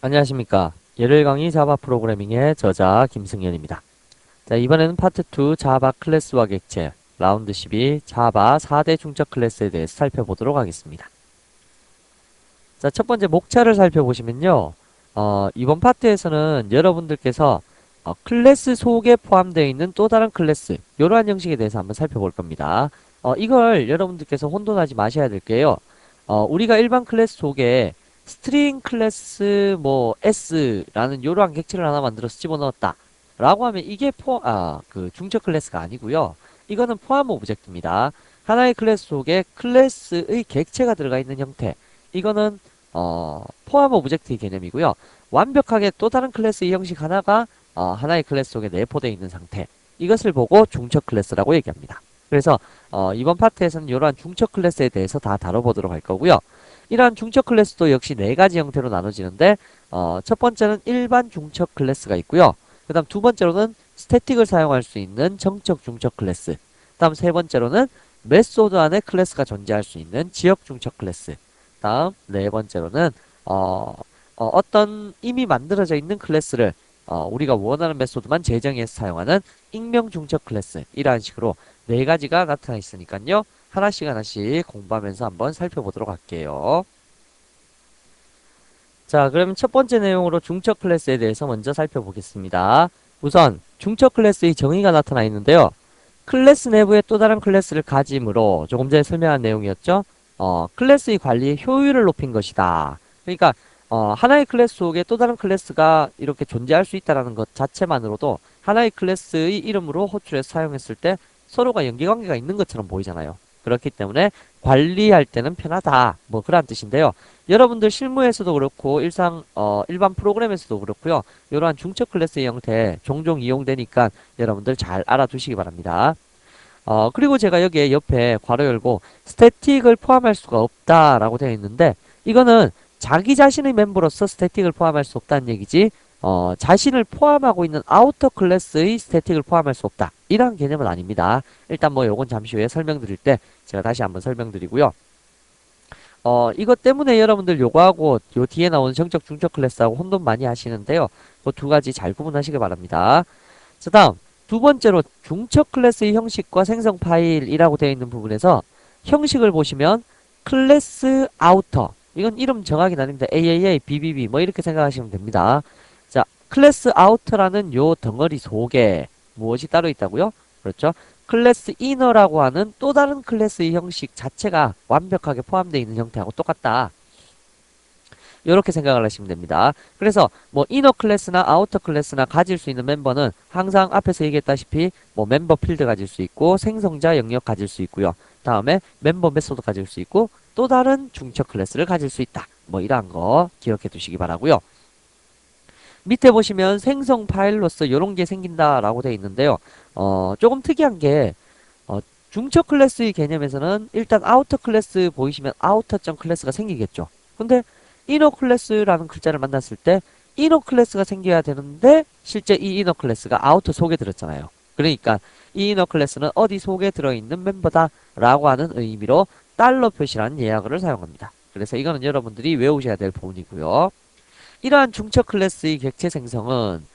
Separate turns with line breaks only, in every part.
안녕하십니까. 열혈 강의 자바 프로그래밍의 저자 김승현입니다. 자, 이번에는 파트 2 자바 클래스와 객체 라운드 12 자바 4대 중첩 클래스에 대해서 살펴보도록 하겠습니다. 자, 첫 번째 목차를 살펴보시면요. 이번 파트에서는 여러분들께서 클래스 속에 포함되어 있는 또 다른 클래스 이러한 형식에 대해서 한번 살펴볼 겁니다. 이걸 여러분들께서 혼돈하지 마셔야 될게요. 우리가 일반 클래스 속에 스트링 클래스 뭐 S라는 이러한 객체를 하나 만들어서 집어넣었다 라고 하면 이게 그 중첩 클래스가 아니고요. 이거는 포함 오브젝트입니다. 하나의 클래스 속에 클래스의 객체가 들어가 있는 형태, 이거는 포함 오브젝트의 개념이고요. 완벽하게 또 다른 클래스의 형식 하나가 하나의 클래스 속에 내포되어 있는 상태, 이것을 보고 중첩 클래스라고 얘기합니다. 그래서 이번 파트에서는 이러한 중첩 클래스에 대해서 다 다뤄보도록 할 거고요. 이러한 중첩 클래스도 역시 네 가지 형태로 나눠지는데 첫 번째는 일반 중첩 클래스가 있고요. 그 다음 두 번째로는 스태틱을 사용할 수 있는 정적 중첩 클래스, 그 다음 세 번째로는 메소드 안에 클래스가 존재할 수 있는 지역 중첩 클래스, 다음 네 번째로는 어떤 이미 만들어져 있는 클래스를 우리가 원하는 메소드만 제정해서 사용하는 익명 중첩 클래스, 이러한 식으로 네 가지가 나타나 있으니까요. 하나씩 하나씩 공부하면서 한번 살펴보도록 할게요. 자, 그러면 첫 번째 내용으로 중첩 클래스에 대해서 먼저 살펴보겠습니다. 우선 중첩 클래스의 정의가 나타나 있는데요. 클래스 내부에 또 다른 클래스를 가짐으로, 조금 전에 설명한 내용이었죠. 클래스의 관리의 효율을 높인 것이다. 그러니까 하나의 클래스 속에 또 다른 클래스가 이렇게 존재할 수 있다는 것 자체만으로도 하나의 클래스의 이름으로 호출해서 사용했을 때 서로가 연계관계가 있는 것처럼 보이잖아요. 그렇기 때문에 관리할 때는 편하다, 뭐 그런 뜻인데요. 여러분들 실무에서도 그렇고 일반 프로그램에서도 그렇고요. 이러한 중첩 클래스의 형태 종종 이용되니까 여러분들 잘 알아두시기 바랍니다. 그리고 제가 여기에 옆에 괄호 열고 스태틱을 포함할 수가 없다라고 되어 있는데, 이거는 자기 자신의 멤버로서 스태틱을 포함할 수 없다는 얘기지, 자신을 포함하고 있는 아우터 클래스의 스태틱을 포함할 수 없다, 이런 개념은 아닙니다. 일단 뭐 요건 잠시 후에 설명드릴 때 제가 다시 한번 설명드리고요. 이것 때문에 여러분들 요거하고 요 뒤에 나오는 정적 중적 클래스하고 혼돈 많이 하시는데요. 그 두 가지 잘 구분하시길 바랍니다. 자, 다음 두 번째로 중첩 클래스의 형식과 생성 파일이라고 되어 있는 부분에서 형식을 보시면 클래스 아우터, 이건 이름 정하기 나름입니다. AAA, BBB 뭐 이렇게 생각하시면 됩니다. 자, 클래스 아우터라는 요 덩어리 속에 무엇이 따로 있다고요? 그렇죠? 클래스 이너라고 하는 또 다른 클래스의 형식 자체가 완벽하게 포함되어 있는 형태하고 똑같다, 이렇게 생각을 하시면 됩니다. 그래서 뭐 이너 클래스나 아우터 클래스나 가질 수 있는 멤버는 항상 앞에서 얘기했다시피 뭐 멤버 필드 가질 수 있고 생성자 영역 가질 수 있고요. 다음에 멤버 메소드 가질 수 있고 또 다른 중첩 클래스를 가질 수 있다, 뭐 이러한 거 기억해 두시기 바라고요. 밑에 보시면 생성 파일로서 이런 게 생긴다라고 되어 있는데요. 조금 특이한 게 중첩 클래스의 개념에서는 일단 아우터 클래스 보이시면 아우터.점 클래스가 생기겠죠. 근데 이너 클래스라는 글자를 만났을 때 이너 클래스가 생겨야 되는데 실제 이 이너 클래스가 아우터 속에 들었잖아요. 그러니까 이 이너 클래스는 어디 속에 들어있는 멤버다 라고 하는 의미로 달러 표시라는 예약어를 사용합니다. 그래서 이거는 여러분들이 외우셔야 될 부분이고요. 이러한 중첩 클래스의 객체 생성은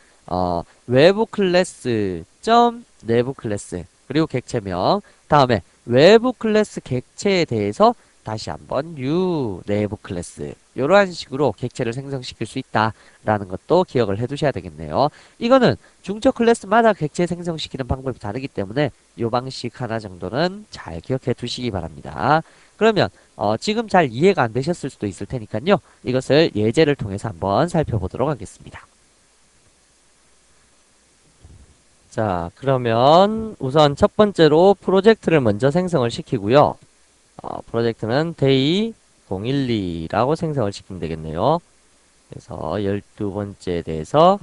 외부 클래스 점 내부 클래스 그리고 객체명, 다음에 외부 클래스 객체에 대해서 다시 한번 new 내부 클래스, 이러한 식으로 객체를 생성시킬 수 있다라는 것도 기억을 해두셔야 되겠네요. 이거는 중첩 클래스마다 객체 생성시키는 방법이 다르기 때문에 이 방식 하나 정도는 잘 기억해 두시기 바랍니다. 그러면 지금 잘 이해가 안 되셨을 수도 있을 테니까요. 이것을 예제를 통해서 한번 살펴보도록 하겠습니다. 자, 그러면 우선 첫 번째로 프로젝트를 먼저 생성을 시키고요. 프로젝트는 day 012라고 생성을 시키면 되겠네요. 그래서 12번째에 대해서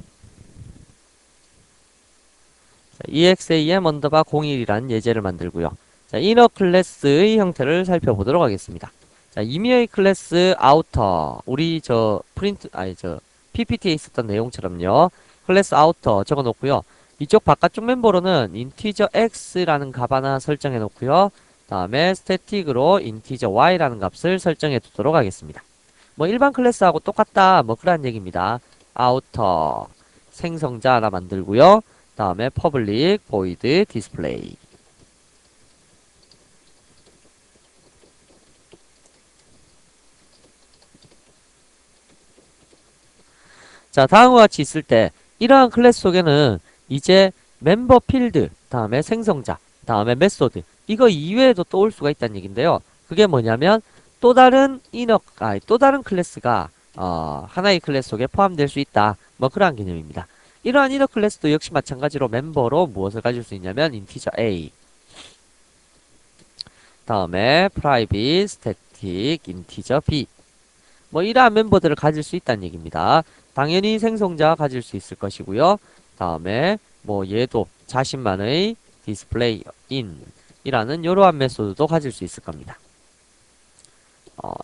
exam 언더바 01이라는 예제를 만들고요. 자, 이너 클래스의 형태를 살펴보도록 하겠습니다. 자, 이미의 클래스 아우터, 우리 PPT에 있었던 내용처럼요. 클래스 아우터 적어 놓고요. 이쪽 바깥쪽 멤버로는 인티저 x라는 값 하나 설정해 놓고요. 다음에 스태틱으로 인티저 y라는 값을 설정해 두도록 하겠습니다. 뭐 일반 클래스하고 똑같다. 뭐 그런 얘기입니다. 아우터 생성자 하나 만들고요. 다음에 퍼블릭 void display. 자, 다음과 같이 있을 때 이러한 클래스 속에는 이제 멤버 필드, 다음에 생성자, 다음에 메소드 이거 이외에도 또 올 수가 있다는 얘기인데요. 그게 뭐냐면 또 다른 또 다른 클래스가 하나의 클래스 속에 포함될 수 있다. 뭐 그러한 개념입니다. 이러한 이너 클래스도 역시 마찬가지로 멤버로 무엇을 가질 수 있냐면 인티저 A, 다음에 private static integer B 뭐 이러한 멤버들을 가질 수 있다는 얘기입니다. 당연히 생성자가 가질 수 있을 것이고요. 다음에 뭐 얘도 자신만의 display in 이라는 이러한 메소드도 가질 수 있을 겁니다.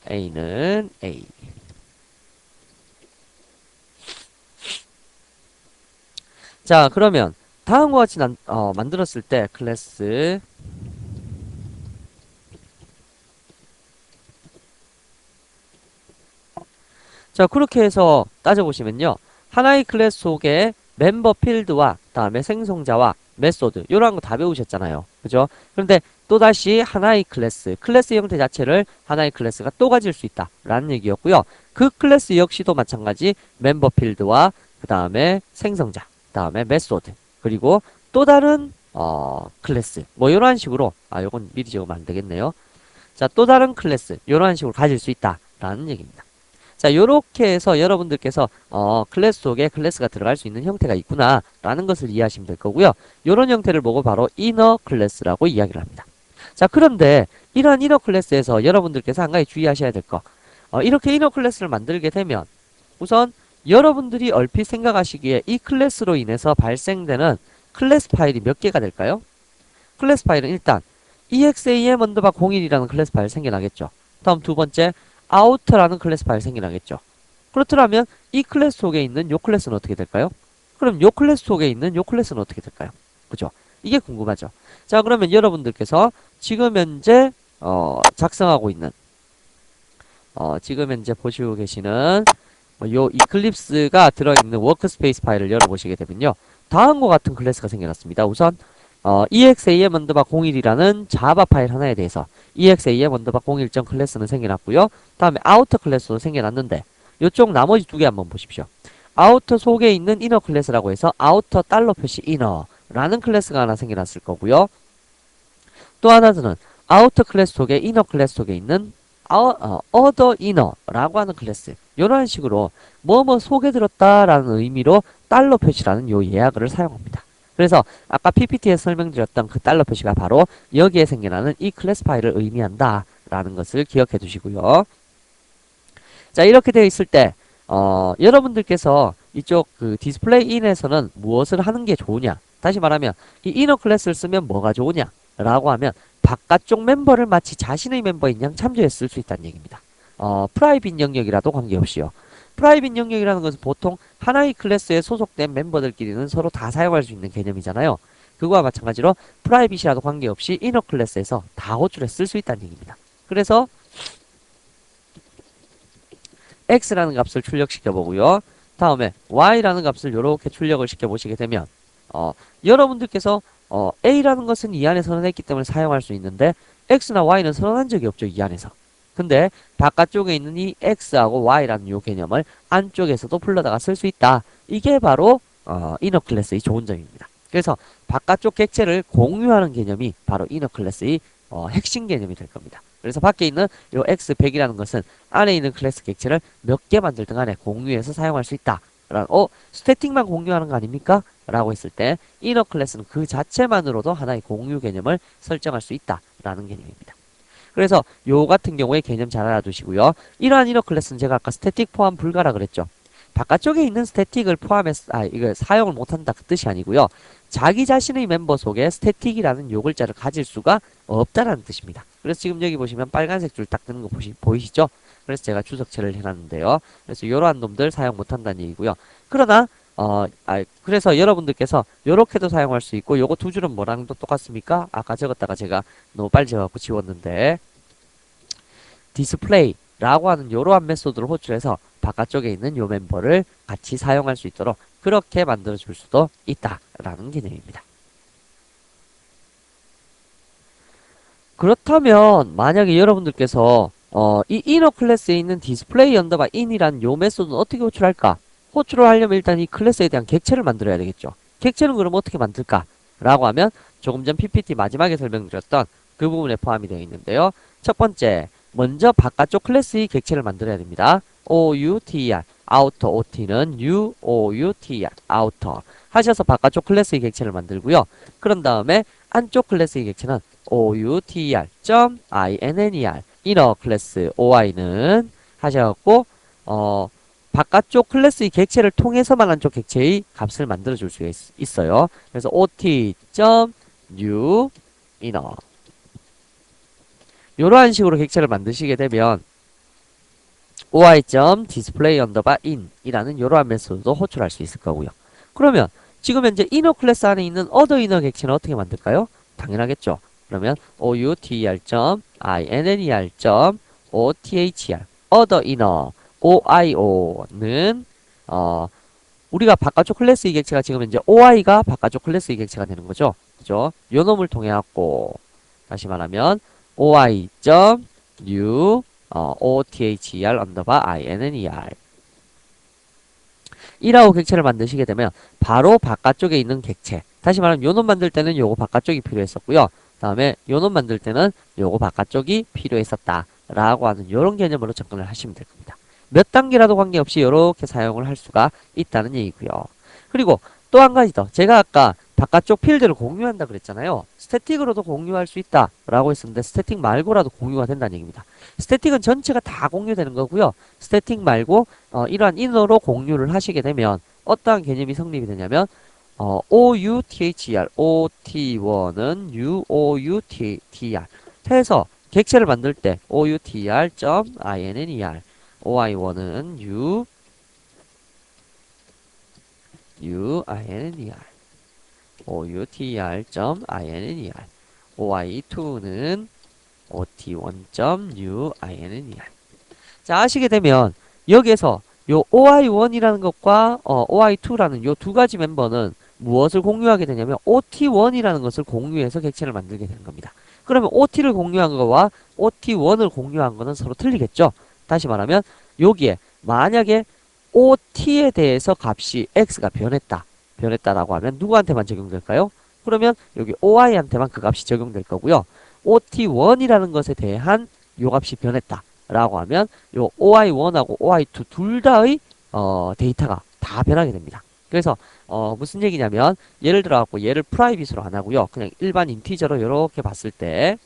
A는 A. 자, 그러면 다음과 같이 만들었을 때 클래스 자, 그렇게 해서 따져보시면요. 하나의 클래스 속에 멤버 필드와 다음에 생성자와 메소드 이런 거 다 배우셨잖아요. 그죠? 그런데 또다시 하나의 클래스 형태 자체를 하나의 클래스가 또 가질 수 있다 라는 얘기였고요. 그 클래스 역시도 마찬가지 멤버 필드와 그 다음에 생성자, 그 다음에 메소드 그리고 또 다른 클래스 뭐 이런 식으로 요건 미리 적으면 안 되겠네요. 자, 또 다른 클래스 이런 식으로 가질 수 있다 라는 얘기입니다. 자, 요렇게 해서 여러분들께서 클래스 속에 클래스가 들어갈 수 있는 형태가 있구나 라는 것을 이해하시면 될 거고요. 요런 형태를 보고 바로 이너 클래스라고 이야기를 합니다. 자, 그런데 이런 이너 클래스에서 여러분들께서 한 가지 주의하셔야 될 거. 이렇게 이너 클래스를 만들게 되면 우선 여러분들이 얼핏 생각하시기에 이 클래스로 인해서 발생되는 클래스 파일이 몇 개가 될까요? 클래스 파일은 일단 exam_01이라는 클래스 파일 생겨나겠죠. 다음 두 번째 out라는 클래스 파일 생겨나겠죠. 그렇더라면 이 클래스 속에 있는 요 클래스는 어떻게 될까요? 그럼 요 클래스 속에 있는 요 클래스는 어떻게 될까요? 그죠? 이게 궁금하죠. 자, 그러면 여러분들께서 지금 현재 작성하고 있는 지금 현재 보시고 계시는 요 이클립스가 들어있는 워크스페이스 파일을 열어보시게 되면요. 다음과 같은 클래스가 생겨났습니다. 우선 exam_01이라는 자바 파일 하나에 대해서 exam_01 클래스는 생겨났고요. 다음에 outer 클래스도 생겨났는데 요쪽 나머지 두 개 한번 보십시오. outer 속에 있는 inner 클래스라고 해서 outer 달러 표시 inner라는 클래스가 하나 생겨났을 거고요. 또 하나는 outer 클래스 속에 inner 클래스 속에 있는 other inner라고 하는 클래스 이런 식으로 뭐뭐 속에 들었다라는 의미로 달러 표시라는 요 예약어를 사용합니다. 그래서 아까 PPT에서 설명드렸던 그 달러 표시가 바로 여기에 생겨나는 이 클래스 파일을 의미한다 라는 것을 기억해 두시고요. 자, 이렇게 되어 있을 때 여러분들께서 이쪽 그 디스플레이 인에서는 무엇을 하는 게 좋으냐, 다시 말하면 이 이너 클래스를 쓰면 뭐가 좋으냐 라고 하면 바깥쪽 멤버를 마치 자신의 멤버인 양 참조해 쓸 수 있다는 얘기입니다. 프라이빗 영역이라도 관계없이요. 프라이빗 영역이라는 것은 보통 하나의 클래스에 소속된 멤버들끼리는 서로 다 사용할 수 있는 개념이잖아요. 그거와 마찬가지로 프라이빗이라도 관계없이 이너 클래스에서 다 호출해 쓸 수 있다는 얘기입니다. 그래서 x라는 값을 출력시켜 보고요. 다음에 y라는 값을 이렇게 출력을 시켜 보시게 되면 여러분들께서 a라는 것은 이 안에 선언했기 때문에 사용할 수 있는데 x나 y는 선언한 적이 없죠. 이 안에서. 근데 바깥쪽에 있는 이 x하고 y라는 요 개념을 안쪽에서도 불러다가 쓸 수 있다. 이게 바로 이너 클래스의 좋은 점입니다. 그래서 바깥쪽 객체를 공유하는 개념이 바로 이너 클래스의 핵심 개념이 될 겁니다. 그래서 밖에 있는 요 x100이라는 것은 안에 있는 클래스 객체를 몇 개 만들든 간에 공유해서 사용할 수 있다. 스태틱만 공유하는 거 아닙니까? 라고 했을 때 이너 클래스는 그 자체만으로도 하나의 공유 개념을 설정할 수 있다. 라는 개념입니다. 그래서 요 같은 경우에 개념 잘 알아두시고요. 이러한 이너 클래스는 제가 아까 스태틱 포함 불가라 그랬죠. 바깥쪽에 있는 스태틱을 포함해서 이거 사용을 못한다 그 뜻이 아니고요. 자기 자신의 멤버 속에 스태틱이라는 요 글자를 가질 수가 없다라는 뜻입니다. 그래서 지금 여기 보시면 빨간색 줄 딱 뜨는 거 보이시죠? 그래서 제가 주석체를 해놨는데요. 그래서 요러한 놈들 사용 못한다는 얘기고요. 그러나 그래서 여러분들께서 요렇게도 사용할 수 있고 요거 두 줄은 뭐랑 또 똑같습니까? 아까 적었다가 제가 너무 빨리 적어갖고 지웠는데 디스플레이 라고 하는 이러한 메소드를 호출해서 바깥쪽에 있는 요 멤버를 같이 사용할 수 있도록 그렇게 만들어 줄 수도 있다라는 개념입니다. 그렇다면 만약에 여러분들께서 이 이너 클래스에 있는 디스플레이 언더바 인이라는 요 메소드는 어떻게 호출할까? 호출을 하려면 일단 이 클래스에 대한 객체를 만들어야 되겠죠. 객체는 그럼 어떻게 만들까? 라고 하면 조금 전 PPT 마지막에 설명드렸던 그 부분에 포함이 되어 있는데요. 첫 번째, 먼저 바깥쪽 클래스의 객체를 만들어야 됩니다. outer, outer, ot는 outer, outer 하셔서 바깥쪽 클래스의 객체를 만들고요. 그런 다음에 안쪽 클래스의 객체는 outer.inner inner 클래스 oi는 하셔갖고 바깥쪽 클래스의 객체를 통해서만 안쪽 객체의 값을 만들어 줄 수가 있어요. 그래서 ot.new inner 이러한 식으로 객체를 만드시게 되면 oi.displayIn 이라는 이러한 메소드도 호출할 수 있을 거고요. 그러면 지금 현재 inner 클래스 안에 있는 other inner 객체는 어떻게 만들까요? 당연하겠죠. 그러면 outr.inner.othr other inner oio는 우리가 바깥쪽 클래스의 객체가 지금 현재 oi가 바깥쪽 클래스의 객체가 되는 거죠. 그죠? 요 놈을 통해 갖고 다시 말하면 oi.new other 언더바 inner 이라고 객체를 만드시게 되면 바로 바깥쪽에 있는 객체 다시 말하면 요놈 만들 때는 요거 바깥쪽이 필요했었고요. 다음에 요놈 만들 때는 요거 바깥쪽이 필요했었다 라고 하는 요런 개념으로 접근을 하시면 될 겁니다. 몇 단계라도 관계없이 이렇게 사용을 할 수가 있다는 얘기고요. 그리고 또 한 가지 더 제가 아까 바깥쪽 필드를 공유한다 그랬잖아요. 스태틱으로도 공유할 수 있다 라고 했었는데 스태틱 말고라도 공유가 된다는 얘기입니다. 스태틱은 전체가 다 공유되는 거고요. 스태틱 말고 이러한 이너로 공유를 하시게 되면 어떠한 개념이 성립이 되냐면 outher, ot1은 uoutr 해서 객체를 만들 때 outr.inner oy1은 uinner outr.inner oy2는 ot1.uinner 자 아시게 되면 여기에서 요 oy1이라는 것과 oy2라는 요 두 가지 멤버는 무엇을 공유하게 되냐면 ot1이라는 것을 공유해서 객체를 만들게 되는 겁니다. 그러면 ot를 공유한 거와 ot1을 공유한 거는 서로 틀리겠죠. 다시 말하면 여기에 만약에 ot에 대해서 값이 x가 변했다라고 하면 누구한테만 적용될까요? 그러면 여기 oi한테만 그 값이 적용될 거고요. ot1이라는 것에 대한 요 값이 변했다라고 하면 요 oy1하고 oy2 둘 다의 데이터가 다 변하게 됩니다. 그래서 무슨 얘기냐면 예를 들어 갖고 얘를 프라이빗으로 안 하고요. 그냥 일반 인티저로 이렇게 봤을 때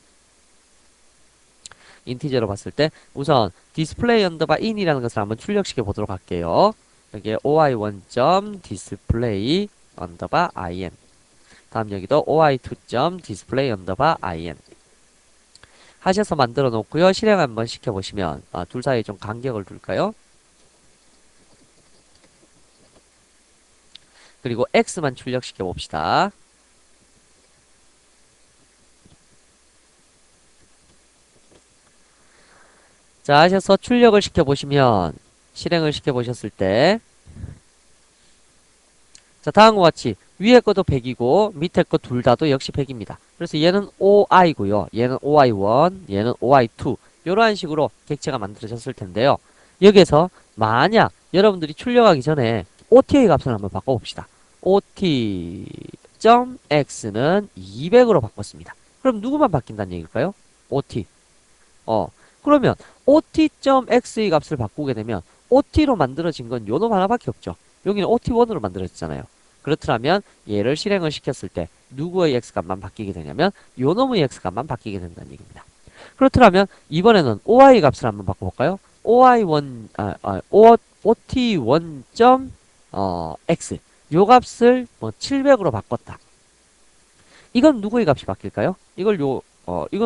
우선 display 언더바 in이라는 것을 한번 출력시켜 보도록 할게요. 여기에 oy1.display 언더바 in 다음 여기도 oy2.display 언더바 in 하셔서 만들어 놓고요. 실행 한번 시켜 보시면 둘 사이에 좀 간격을 둘까요? 그리고 x만 출력시켜 봅시다. 자 하셔서 출력을 시켜 보시면 실행을 시켜 보셨을 때 자 다음과 같이 위에 것도 100이고 밑에 것 둘 다도 역시 100입니다. 그래서 얘는 oi고요. 얘는 oy1, 얘는 oy2 이러한 식으로 객체가 만들어졌을 텐데요. 여기에서 만약 여러분들이 출력하기 전에 OT의 값을 한번 바꿔봅시다. OT.x는 200으로 바꿨습니다. 그럼 누구만 바뀐다는 얘기일까요? OT. 그러면 OT.x의 값을 바꾸게 되면 OT로 만들어진 건 요놈 하나밖에 없죠. 여기는 OT1으로 만들어졌잖아요. 그렇다면 얘를 실행을 시켰을 때 누구의 x값만 바뀌게 되냐면 요놈의 x값만 바뀌게 된다는 얘기입니다. 그렇다면 이번에는 OI 값을 한번 바꿔볼까요? OI1, OT1.x 요 값을 뭐 700으로 바꿨다. 이건 누구의 값이 바뀔까요? 이건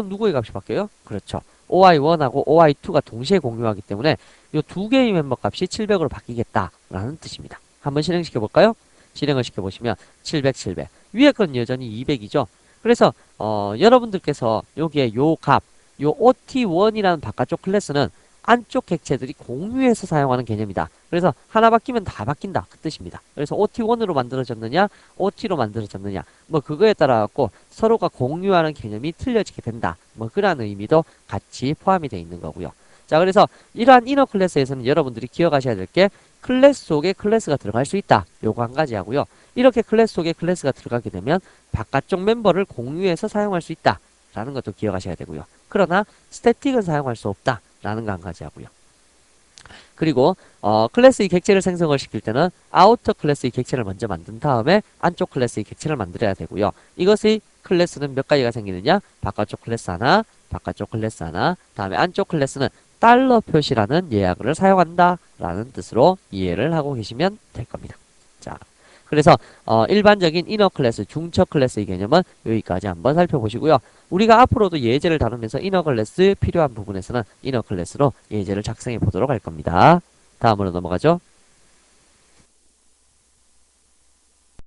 누구의 값이 바뀌어요? 그렇죠. OI1하고 OI2가 동시에 공유하기 때문에 요 두 개의 멤버 값이 700으로 바뀌겠다라는 뜻입니다. 한번 실행시켜 볼까요? 실행을 시켜보시면 700, 700 위에 건 여전히 200이죠. 그래서 여러분들께서 여기에 요 값, 요 OT1이라는 바깥쪽 클래스는 안쪽 객체들이 공유해서 사용하는 개념이다. 그래서 하나 바뀌면 다 바뀐다. 그 뜻입니다. 그래서 OT1으로 만들어졌느냐, OT로 만들어졌느냐, 뭐 그거에 따라 갖고 서로가 공유하는 개념이 틀려지게 된다. 뭐 그런 의미도 같이 포함이 되어 있는 거고요. 자, 그래서 이러한 이너 클래스에서는 여러분들이 기억하셔야 될 게 클래스 속에 클래스가 들어갈 수 있다. 요거 한 가지 하고요. 이렇게 클래스 속에 클래스가 들어가게 되면 바깥쪽 멤버를 공유해서 사용할 수 있다. 라는 것도 기억하셔야 되고요. 그러나 스태틱은 사용할 수 없다. 라는 거 한 가지 하고요. 그리고 클래스의 객체를 생성을 시킬 때는 아우터 클래스의 객체를 먼저 만든 다음에 안쪽 클래스의 객체를 만들어야 되고요. 이것의 클래스는 몇 가지가 생기느냐? 바깥쪽 클래스 하나, 바깥쪽 클래스 하나, 다음에 안쪽 클래스는 달러 표시라는 예약어를 사용한다 라는 뜻으로 이해를 하고 계시면 될 겁니다. 자, 그래서 일반적인 이너 클래스, 중첩 클래스의 개념은 여기까지 한번 살펴보시고요. 우리가 앞으로도 예제를 다루면서 이너 클래스 필요한 부분에서는 이너 클래스로 예제를 작성해 보도록 할 겁니다. 다음으로 넘어가죠.